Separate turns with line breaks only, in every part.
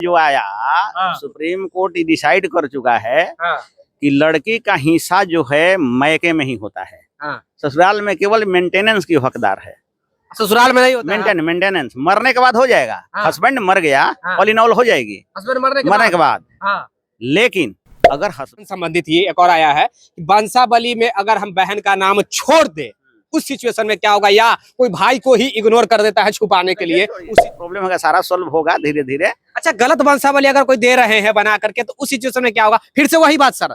जो आया
हाँ।
सुप्रीम कोर्ट डिसाइड कर चुका है
हाँ,
कि लड़की का हिस्सा जो है मायके में ही होता है,
हाँ।
ससुराल में केवल मेंटेनेंस की हकदार है।
ससुराल में नहीं होता है।
मेंटेनेंस मरने के बाद हो जाएगा।
हाँ।
हस्बैंड मर गया,
हाँ।
ऑल इन ऑल हो जाएगी
हस्बैंड मरने
के बाद।
हाँ।
लेकिन अगर हस्बैंड
संबंधित ये एक और आया है कि बंसावली में अगर हम बहन का नाम छोड़ दे उस सिचुएशन में क्या होगा, या कोई भाई को ही इग्नोर कर देता है छुपाने के लिए,
उसी प्रॉब्लम का सारा सॉल्व होगा धीरे धीरे।
अच्छा गलत वंशावली अगर कोई दे रहे हैं बना करके तो उस सिचुएशन में क्या होगा? फिर से वही बात सर।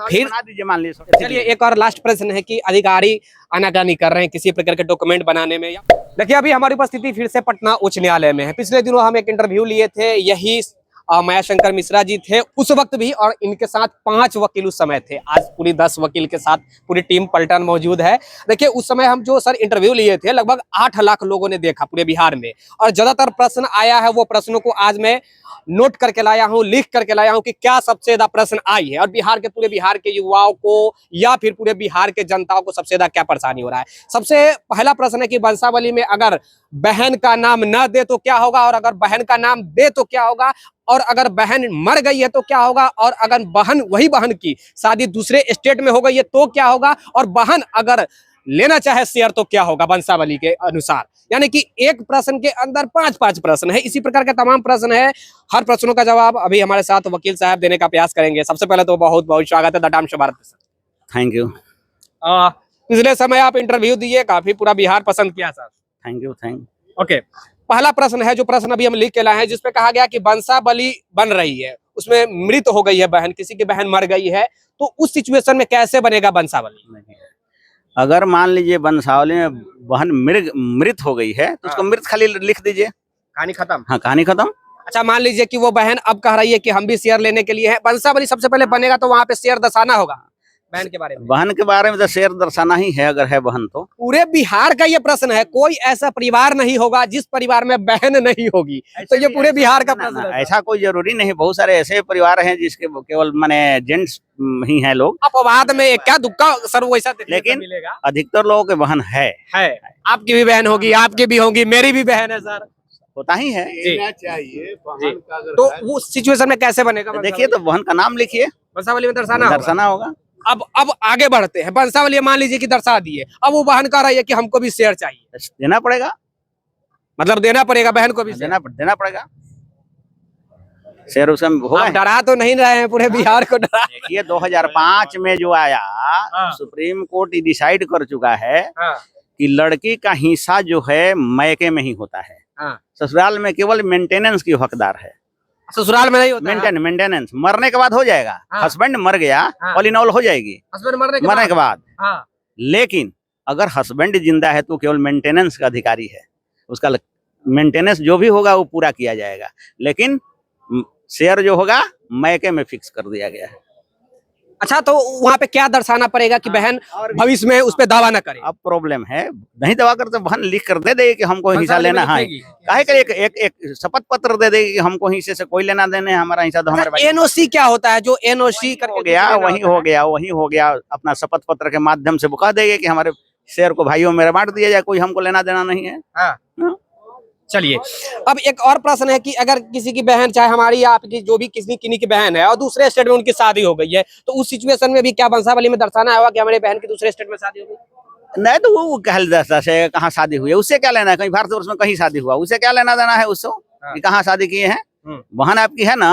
फिर
बना दीजिए, मान लीजिए।
चलिए एक और लास्ट प्रश्न है कि अधिकारी आनाकानी कर रहे हैं किसी प्रकार के डॉक्यूमेंट बनाने में। देखिए अभी हमारी उपस्थिति फिर से पटना उच्च न्यायालय में है। पिछले दिनों हम एक इंटरव्यू लिए थे, यही मायाशंकर मिश्रा जी थे उस वक्त भी, और इनके साथ 5 वकील उस समय थे। आज पूरी 10 वकील के साथ पूरी टीम पलटन मौजूद है। देखिए उस समय हम जो सर इंटरव्यू लिए थे लगभग 8 लाख लोगों ने देखा पूरे बिहार में, और ज्यादातर प्रश्न आया है वो प्रश्नों को आज मैं नोट करके लाया हूं, लिख करके लाया हूं कि क्या सबसे ज्यादा प्रश्न आई है और पूरे बिहार के युवाओं को या फिर पूरे बिहार के जनताओं को सबसे ज्यादा क्या परेशानी हो रहा है। सबसे पहला प्रश्न है कि वंशावली में अगर बहन का नाम न दे तो क्या होगा, और अगर बहन का नाम दे तो क्या होगा, और अगर बहन मर गई है तो क्या होगा, और अगर वही बहन की शादी दूसरे स्टेट में हो गई है तो क्या होगा, और बहन अगर लेना चाहे शेयर तो क्या होगा वंशावली के अनुसार। यानी कि एक प्रश्न के अंदर 5-5 प्रश्न है। इसी प्रकार के तमाम प्रश्न है। हर प्रश्नों का जवाब अभी हमारे साथ वकील साहब देने का प्रयास करेंगे। सबसे पहले तो बहुत बहुत स्वागत है the times of Bharat.
Thank you.
पिछले समय आप इंटरव्यू दिए, काफी पूरा बिहार पसंद किया सर।
Thank you.
ओके, पहला प्रश्न है जो प्रश्न अभी हम लिख के लाए हैं, जिसपे कहा गया कि वंशावली बन रही है, उसमें मृत हो गई है बहन, किसी की बहन मर गई है, तो उस सिचुएशन में कैसे बनेगा वंशावली?
अगर मान लीजिए वंशावली में बहन मृत हो गई है तो उसको मृत खाली लिख दीजिए,
कहानी खत्म।
हाँ कहानी खत्म।
अच्छा मान लीजिए कि वो बहन अब कह रही है कि हम भी शेयर लेने के लिए है, वंशावली सबसे पहले बनेगा तो वहां पे शेयर दर्शाना होगा बहन के बारे में।
बहन के बारे में तो शेयर दर्शाना ही है अगर है बहन तो।
पूरे बिहार का ये प्रश्न है, कोई ऐसा परिवार नहीं होगा जिस परिवार में बहन नहीं होगी, तो ये पूरे बिहार का प्रश्न है।
ऐसा कोई जरूरी नहीं, बहुत सारे ऐसे परिवार हैं जिसके केवल माने जेंट्स ही हैं लोग।
अपवाद में क्या दुक्का सर वैसा
लेकिन
मिलेगा,
अधिकतर लोगों के बहन है।
आपकी भी बहन होगी, आपकी भी होगी, मेरी भी बहन है सर,
होता ही है
चाहिए। तो वो सिचुएशन में कैसे बनेगा?
देखिए तो बहन का नाम लिखिए,
वंशावली में दर्शाना
होगा।
अब आगे बढ़ते हैं। वंशावली मान लीजिए कि दर्शा दिए, अब वो बहन कह रही है कि हमको भी शेयर चाहिए,
देना पड़ेगा,
मतलब देना पड़ेगा बहन को भी
देना पड़ेगा शेयर। उसमें होगा।
डरा तो नहीं रहे हैं पूरे बिहार को डरा।
देखिए 2005 में जो आया सुप्रीम कोर्ट डिसाइड कर चुका है कि लड़की का हिस्सा जो है मायके में ही होता है, ससुराल में केवल मेंटेनेंस की हकदार है।
ससुराल में नहीं होता
मेंटेनेंस मरने के बाद हो जाएगा। हस्बैंड मर गया, ऑल इन ऑल हो जाएगी
हस्बैंड
मरने के बाद। लेकिन अगर हस्बैंड जिंदा है तो केवल मेंटेनेंस का अधिकारी है, उसका मेंटेनेंस जो भी होगा वो पूरा किया जाएगा, लेकिन शेयर जो होगा मायके में फिक्स कर दिया गया है।
अच्छा तो वहाँ पे क्या दर्शाना पड़ेगा कि बहन भविष्य में उस पे दावा न करे?
अब प्रॉब्लम है, नहीं दावा करते बहन लिख कर दे देगी कि हमको हिस्सा लेना है। काहे कर एक शपथ पत्र दे देगी कि हमको हिस्से से कोई लेना देने, हमारा हिस्सा तो हमारे।
एनओसी क्या होता है? जो एनओसी
हो गया वही हो गया। अपना शपथ पत्र के माध्यम से बता देंगे कि हमारे शेयर को भाइयों में बांट दिया जाए, कोई हमको लेना देना नहीं है।
चलिए अब एक और प्रश्न है कि अगर किसी की बहन, चाहे हमारी या आपकी, जो भी किसी की बहन है और दूसरे स्टेट में उनकी शादी हो गई है, तो उस सिचुएशन में भी क्या वंशावली में दर्शाना होगा कि हमारी बहन की दूसरे स्टेट में शादी हो गई?
नहीं तो वो कहल से कहाँ शादी हुई है उससे क्या लेना है, कहीं भारतवर्ष में कहीं शादी हुआ उससे क्या लेना देना है उसको कि कहाँ शादी किए हैं। बहन आपकी है ना,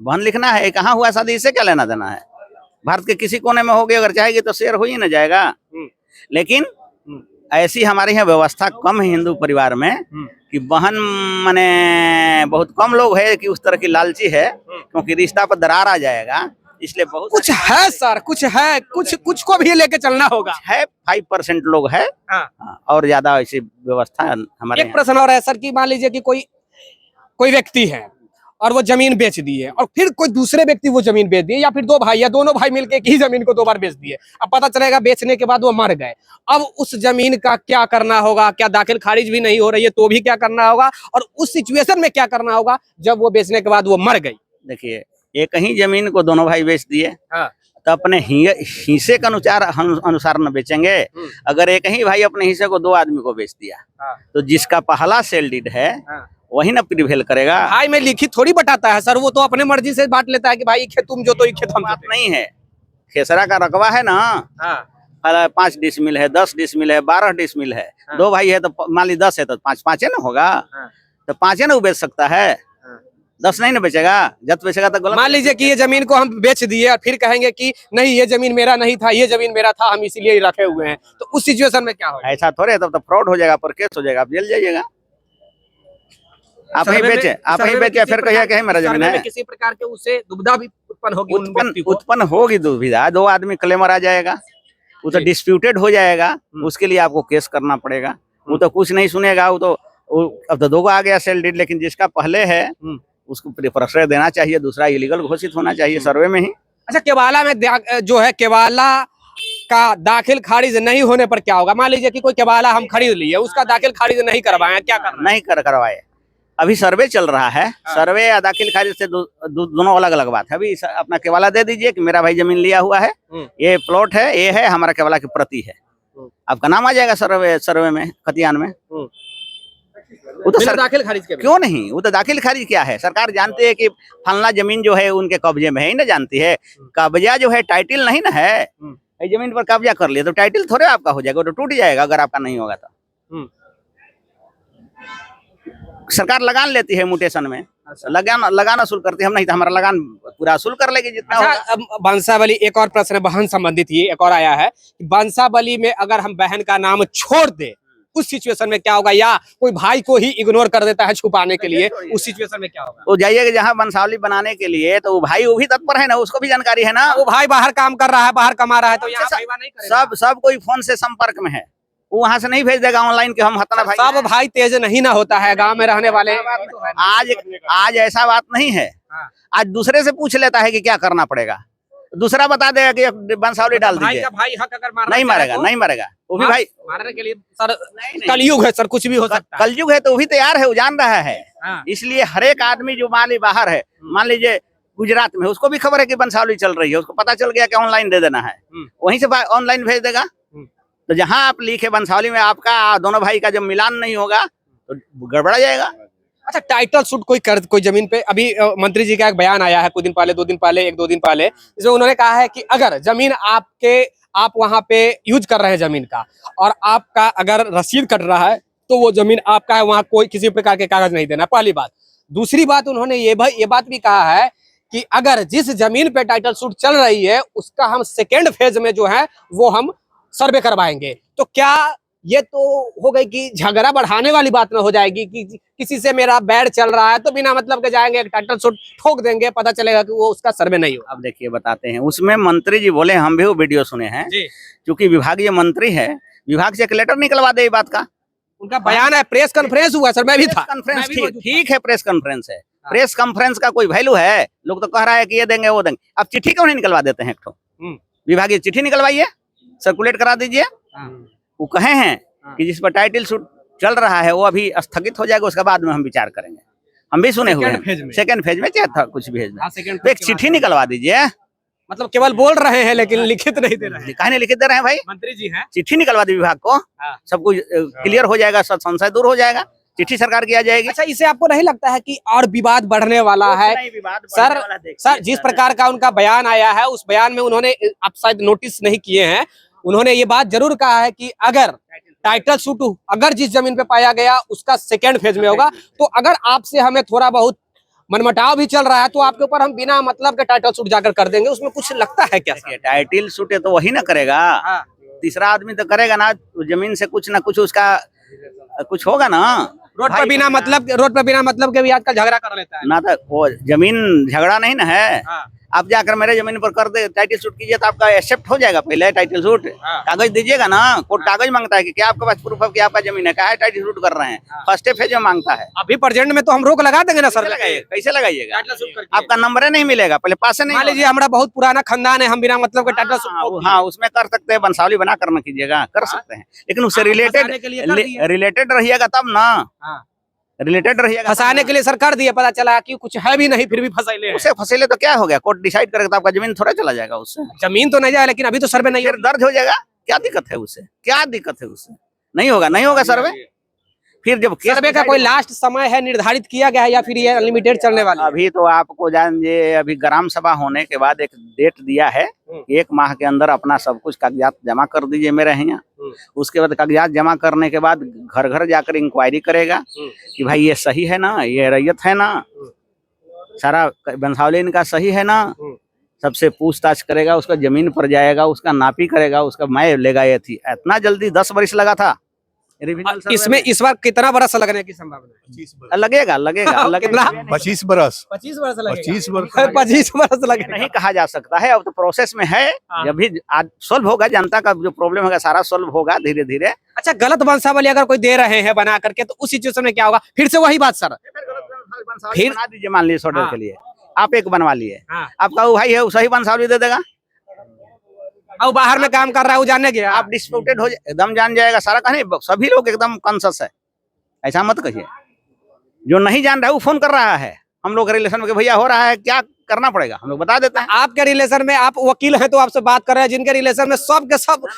बहन लिखना है, कहाँ हुआ शादी, इससे क्या लेना देना है। भारत के किसी कोने में होगी, अगर चाहेगी तो शेयर हो ही ना जाएगा। लेकिन ऐसी हमारे यहाँ व्यवस्था कम है हिंदू परिवार में कि बहन माने बहुत कम लोग है कि उस तरह की लालची है, क्योंकि रिश्ता पर दरार आ जाएगा, इसलिए बहुत
कुछ है सर, कुछ है, कुछ को भी लेके चलना होगा।
है 5% लोग है और ज्यादा ऐसी व्यवस्था हमारे।
एक प्रश्न और है सर कि मान लीजिए कि कोई व्यक्ति है और वो जमीन बेच दिए, और फिर कोई दूसरे व्यक्ति वो जमीन बेच दिए, या फिर 2 भाई या दोनों भाई मिलकर एक ही जमीन को 2 बार बेच दिए। अब पता चलेगा बेचने के बाद वो मर गए, अब उस जमीन का क्या करना होगा? क्या दाखिल खारिज भी नहीं हो रही है तो भी क्या करना होगा, और उस सिचुएशन में क्या करना होगा जब वो बेचने के बाद वो मर गई?
देखिए एक ही जमीन को दोनों भाई बेच दिए तो अपने हिस्से के अनुसार न बेचेंगे। अगर एक ही भाई अपने हिस्से को 2 आदमी को बेच दिया तो जिसका पहला सेल डीड है वही ना प्रिवेल करेगा।
भाई में लिखित थोड़ी बटाता है सर, वो तो अपने मर्जी से बांट लेता है कि भाई खेत तुम जो तो खेत हम
बात नहीं है, खेसरा का रकबा है ना,
हाँ
5 डिसमिल है, 10 डिसमिल है, 12 डिसमिल है,
हाँ।
2 भाई है तो मान ली 10 है तो 5 ना होगा,
हाँ।
तो 5 ना वो बेच सकता है, 10 नहीं ना बेचेगा। जब बेचेगा तो गलत।
मान लीजिए कि ये जमीन को हम बेच दिए और फिर कहेंगे कि नहीं ये जमीन मेरा नहीं था, ये जमीन मेरा था, हम इसीलिए ही रखे हुए हैं, तो उस सिचुएशन में क्या होगा?
ऐसा थोड़े, तब तो फ्रॉड हो जाएगा, पर केस हो जाएगा, आप जेल जाइएगा। आप ही बेचे, आप ही बेचे, फिर कहिए कि मेरा जमीन है।
किसी प्रकार के उससे दुविधा भी उत्पन्न होगी उन व्यक्ति को।
उत्पन्न होगी दुविधा, 2 आदमी क्लेमर आ जाएगा, वो तो डिस्प्यूटेड हो जाएगा, उसके लिए आपको केस करना पड़ेगा। वो तो कुछ नहीं सुनेगा, वो तो अब तो 2 आ गया सेल डीड, लेकिन जिसका पहले है उसको प्रश्रय देना चाहिए, दूसरा इलीगल घोषित होना चाहिए सर्वे में ही।
अच्छा, केवाला में जो है केवाला का दाखिल खारिज नहीं होने पर क्या होगा? मान लीजिए कि कोई केवाला हम खरीद लिए, उसका दाखिल खारिज नहीं करवाए, क्या करना?
नहीं करवाए, अभी सर्वे चल रहा है। सर्वे या दाखिल खारिज से दोनों अलग अलग बात है। अभी अपना केवाला दे दीजिए कि मेरा भाई जमीन लिया हुआ है, ये प्लॉट है, ये है हमारा केवाला की प्रति है, आपका नाम आ जाएगा सर्वे में, खतियान में। वो तो
दाखिल खारिज के
क्यों नहीं, वो तो दाखिल खारिज क्या है, सरकार जानती है कि फलना जमीन जो है उनके कब्जे में है ही ना, जानती है। कब्जा जो है टाइटल नहीं ना है, जमीन पर कब्जा कर लिया तो टाइटल थोड़े आपका हो जाएगा, वो तो टूट जाएगा अगर आपका नहीं होगा तो। सरकार लगान लेती है म्यूटेशन में, लगान वसूल करती है, हम नहीं तो हमारा लगान पूरा वसूल कर लेगी जितना।
अच्छा, बंसावली, एक और प्रश्न बहन संबंधित ही एक और आया है, बंसावली में अगर हम बहन का नाम छोड़ दे उस सिचुएशन में क्या होगा, या कोई भाई को ही इग्नोर कर देता है छुपाने के लिए, उस सिचुएशन में क्या होगा?
वो जाइएगा जहाँ बंसावली बनाने के लिए, तो वो भाई वो भी तत्पर है ना, उसको भी जानकारी है ना।
वो भाई बाहर काम कर रहा है, बाहर कमा रहा है, तो यहाँ नहीं करेगा।
सब कोई फोन से संपर्क में है, वो वहाँ से नहीं भेज देगा ऑनलाइन कि हम हतना भाई।
सब भाई तेज नहीं ना होता है, गांव में रहने वाले।
आज ऐसा बात नहीं है, आज दूसरे से पूछ लेता है कि क्या करना पड़ेगा, दूसरा बता देगा कि बंसावली डाल दीजिए।
भाई हक अगर
नहीं मारेगा, नहीं मारेगा, वो भी भाई
मारने के लिए सर कलयुग है सर, कुछ भी हो सकता है।
कलयुग है तो वो भी तैयार है, वो जान रहा है। इसलिए हर एक आदमी जो मान ली बाहर है, मान लीजिए गुजरात में, उसको भी खबर है कि बंसावली चल रही है, उसको पता चल गया कि ऑनलाइन दे देना है, वहीं से ऑनलाइन भेज देगा। तो जहां आप लिखे बंसावली में, आपका दोनों भाई का जब मिलान नहीं होगा तो गड़बड़ा जाएगा।
अच्छा, टाइटल शूट कोई जमीन पे, अभी मंत्री जी का एक बयान आया है कुछ दिन पहले, 2 दिन पहले, 1-2 दिन पहले, जिसमें उन्होंने कहा है कि अगर जमीन आप वहां पे यूज कर रहे हैं जमीन का, और आपका अगर रसीद कट रहा है तो वो जमीन आपका है, वहां कोई किसी प्रकार के कागज नहीं देना, पहली बात। दूसरी बात, उन्होंने ये बात भी कहा है कि अगर जिस जमीन पे टाइटल शूट चल रही है उसका हम सेकेंड फेज में जो है वो हम सर्वे करवाएंगे। तो क्या ये तो हो गई कि झगड़ा बढ़ाने वाली बात ना हो जाएगी कि किसी से मेरा बैड चल रहा है तो बिना मतलब के जाएंगे टाइटल शूट ठोक देंगे, पता चलेगा कि वो उसका सर्वे नहीं हो।
अब देखिए बताते हैं, उसमें मंत्री जी बोले, हम भी वो वीडियो सुने हैं, क्योंकि विभागीय मंत्री है, विभाग से एक लेटर निकलवा दे बात का।
उनका बयान है, प्रेस कॉन्फ्रेंस हुआ सर, मैं भी था।
ठीक है, प्रेस कॉन्फ्रेंस है, प्रेस कॉन्फ्रेंस का कोई वैल्यू है? लोग तो कह रहा है कि ये देंगे वो देंगे, अब चिट्ठी क्यों नहीं निकलवा देते हैं? एक तो विभागीय चिट्ठी निकलवाइए, सर्कुलेट करा दीजिए। वो कहे हैं कि जिस पर टाइटल शूट चल रहा है वो अभी स्थगित हो जाएगा, उसके बाद में हम विचार करेंगे। हम भी सुने हुए हैं, सेकंड फेज में चाहे कुछ भी भेजना, तो एक चिट्ठी निकलवा दीजिए।
मतलब केवल बोल रहे हैं लेकिन लिखित नहीं दे रहे हैं।
काहे नहीं लिखित दे रहे हैं भाई?
मंत्री जी हैं,
चिट्ठी निकलवा दी विभाग को, सब कुछ क्लियर हो जाएगा, सब संशय दूर हो जाएगा, चिट्ठी सरकार की आ जाएगी।
अच्छा, इससे आपको नहीं लगता है कि और विवाद बढ़ने वाला है? सर जिस प्रकार का उनका बयान आया है, उस बयान में उन्होंने, आप शायद नोटिस नहीं किए हैं, उन्होंने ये बात जरूर कहा है कि अगर टाइटल शूट अगर जिस जमीन पे पाया गया उसका सेकेंड फेज में होगा, तो अगर आपसे हमें थोड़ा बहुत मनमुटाव भी चल रहा है तो आपके ऊपर हम बिना मतलब के टाइटल शूट जाकर कर देंगे। उसमें कुछ लगता है क्या?
टाइटल शूट है तो वही ना करेगा, तीसरा आदमी तो करेगा ना, जमीन से कुछ ना कुछ उसका कुछ होगा ना।
रोड पर बिना मतलब के भी आजकल झगड़ा कर लेता है
ना, तो वो जमीन झगड़ा नहीं ना है। आप जाकर मेरे जमीन पर कर दे टाइटल शूट कीजिए तो आपका एक्सेप्ट हो जाएगा, पहले टाइटल शूट कागज दीजिएगा ना, कोर्ट कागज मांगता है कि क्या आपके पास प्रूफ है कि आपका जमीन है, क्या है टाइटल शूट कर रहे हैं, फर्स्ट फेज में मांगता है।
अभी प्रेजेंट में तो हम रोक लगा देंगे ना सर,
कैसे लगाइएगा? आपका नंबर नहीं मिलेगा, पहले पास से नहीं।
मान लीजिए हमारा बहुत पुराना खानदान है, हम बिना मतलब के टाइटल शूट,
हाँ उसमें कर सकते हैं, बंसावली बना कर न कीजिएगा, कर सकते हैं, लेकिन उससे रिलेटेड रहिएगा तब ना, रिलेटेड रहिएगा।
फंसाने के लिए सरकार दिए, पता चला कि कुछ है भी नहीं, फिर भी फंसाइले।
उसे फंसेले तो क्या हो गया, कोर्ट डिसाइड करेगा तो आपका जमीन थोड़ा चला जाएगा, उससे
जमीन तो नहीं जाए, लेकिन अभी तो सर्वे नहीं,
दर्ज हो जाएगा। क्या दिक्कत है उससे? क्या दिक्कत है उससे? नहीं होगा, नहीं होगा सर्वे। फिर जब केस
सर्वे का कोई लास्ट समय है निर्धारित किया गया है या फिर ये अनलिमिटेड चलने वाला है?
अभी तो आपको जानिए, अभी ग्राम सभा होने के बाद एक डेट दिया है, 1 माह के अंदर अपना सब कुछ कागजात जमा कर दीजिए मेरे यहाँ। उसके बाद कागजात जमा करने के बाद घर घर जाकर इंक्वायरी करेगा कि भाई ये सही है ना, ये रैयत है ना, सारा वंशावली इनका सही है ना, सबसे पूछताछ करेगा, उसका जमीन पर जाएगा, उसका नापी करेगा, उसका मैं लेगा। ये थी इतना जल्दी 10 वर्ष लगा था रिविजनल सर्वे
इसमें इस बार कितना बरस लगने की संभावना है?
लगेगा लगेगा लगेगा
25 बरस
25 वर्ष लगेगा।
25 वर्ष
25 वर्ष लगेगा।
नहीं कहा जा सकता है, अब तो प्रोसेस में है। जब भी आज सोल्व होगा, जनता का जो प्रॉब्लम होगा सारा सोल्व होगा धीरे धीरे।
अच्छा, गलत वंशावली अगर कोई दे रहे हैं बना करके तो उस सिचुएशन में क्या होगा? फिर से वही बात सर,
फिर बना दीजिए, मान लीजिए 100 डर के लिए आप एक बनवा लिए,
हाँ।
आपका वो भाई है वो सही वंशावली दे देगा,
और बाहर में काम कर रहा है वो जानने गया,
आप डिस्प्यूटेड हो एकदम जान जाएगा सारा। कहने सभी लोग एकदम कॉन्शियस है, ऐसा मत कहिए। जो नहीं जान रहा है वो फोन कर रहा है हम लोग रिलेशन में, भैया हो रहा है क्या करना पड़ेगा, हम लोग बता देते हैं।
आपके रिलेशन में आप वकील हैं तो आपसे बात कर रहे हैं, जिनके रिलेशन में सब के सब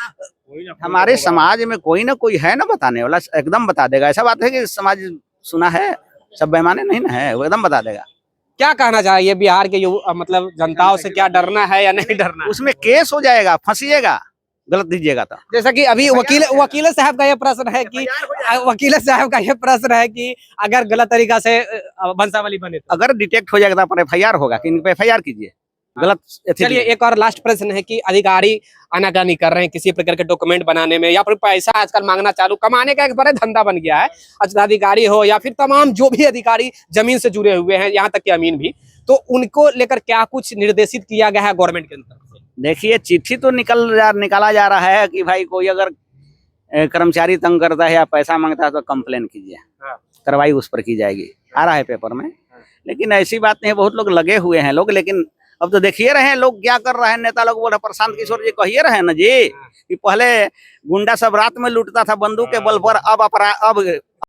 हमारे समाज में कोई ना कोई है ना बताने वाला, एकदम बता देगा। ऐसा बात है कि समाज सुना है सब बेईमाने नहीं ना है, वो एकदम बता देगा।
क्या कहना चाहिए बिहार के मतलब जनताओं से, क्या डरना है या नहीं डरना है?
उसमें केस हो जाएगा, फंसिएगा गलत दीजिएगा तो।
जैसा कि अभी वकील साहब का ये प्रश्न है कि वकील साहब का ये प्रश्न है कि अगर गलत तरीका से वंशावली बने तो
अगर डिटेक्ट हो जाएगा तो FIR होगा कि इन पे FIR कीजिए गलत।
चलिए एक और लास्ट प्रश्न है कि अधिकारी आनाकानी कर रहे हैं किसी प्रकार के डॉक्यूमेंट बनाने में, या फिर पैसा आजकल मांगना चालू, कमाने का एक बड़ा धंधा बन गया है। अधिकारी हो या फिर तमाम जो भी अधिकारी जमीन से जुड़े हुए हैं, यहाँ तक कि अमीन भी, तो उनको लेकर क्या कुछ निर्देशित किया गया है गवर्नमेंट के तरफ से?
देखिए चिट्ठी तो निकाला जा रहा है कि भाई कोई अगर कर्मचारी तंग करता है या पैसा मांगता है तो कंप्लेन कीजिए, कार्रवाई उस पर की जाएगी, आ रहा है पेपर में। लेकिन ऐसी बात नहीं है, बहुत लोग लगे हुए हैं लोग, लेकिन अब तो देखिए रहे हैं लोग क्या कर रहे हैं। नेता लोग बोल रहे, प्रशांत किशोर जी कहिए रहे हैं ना जी कि पहले गुंडा सब रात में लूटता था बंदूक के बल पर, अब